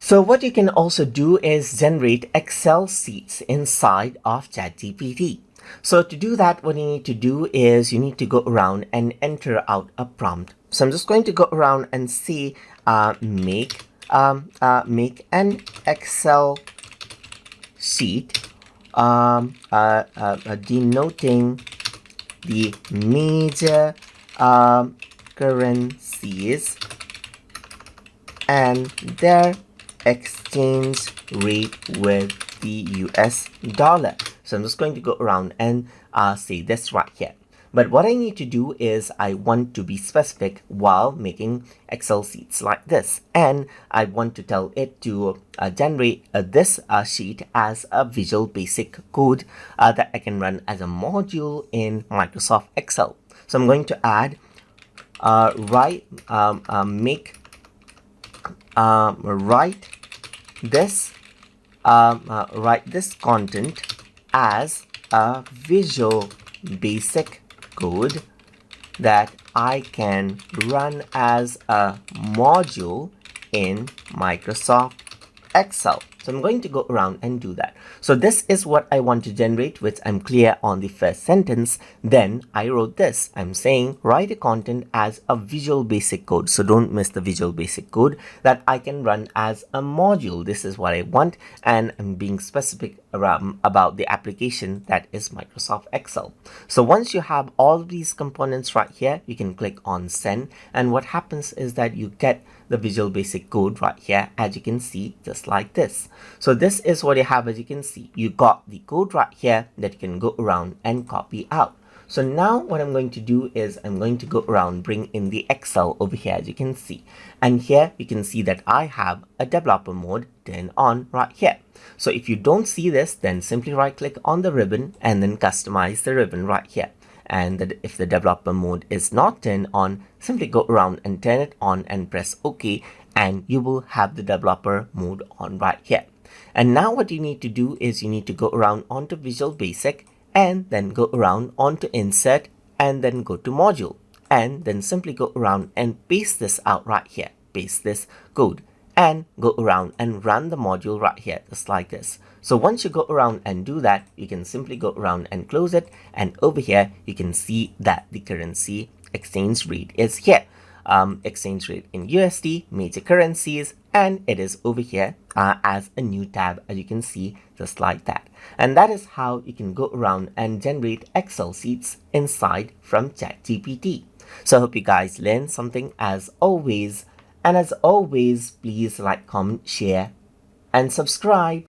So what you can also do is generate Excel sheets inside of ChatGPT. So to do that, what you need to do is you need to go around and enter out a prompt. So I'm just going to go around and see make an Excel sheet denoting the major currencies and their exchange rate with the US dollar. So I'm just going to go around and say this right here. But what I need to do is I want to be specific while making Excel sheets like this. And I want to tell it to generate this sheet as a Visual Basic code that I can run as a module in Microsoft Excel. So I'm going to add write this write this content as a Visual Basic code that I can run as a module in Microsoft Excel. So I'm going to go around and do that. So this is what I want to generate, which I'm clear on the first sentence. Then I wrote this. I'm saying write a content as a Visual Basic code. So don't miss the Visual Basic code that I can run as a module. This is what I want. And I'm being specific about the application that is Microsoft Excel. So once you have all these components right here, you can click on send. And what happens is that you get the Visual Basic code right here, as you can see, just like this. So this is what you have. As you can see, you got the code right here that you can go around and copy out. So now what I'm going to do is I'm going to go around, bring in the Excel over here, as you can see. And here you can see that I have a developer mode turned on right here. So if you don't see this, then simply right click on the ribbon and then customize the ribbon right here. And if the developer mode is not turned on, simply go around and turn it on and press OK, and you will have the developer mode on right here. And now what you need to do is you need to go around onto Visual Basic and then go around onto Insert and then go to Module, and then simply go around and paste this out right here. Paste this code and go around and run the module right here, just like this. So once you go around and do that, you can simply go around and close it, and over here you can see that the currency exchange rate is here. Exchange rate in USD, major currencies, and it is over here as a new tab, as you can see, just like that. And that is how you can go around and generate Excel sheets inside from ChatGPT. So I hope you guys learned something as always. And as always, please like, comment, share, and subscribe.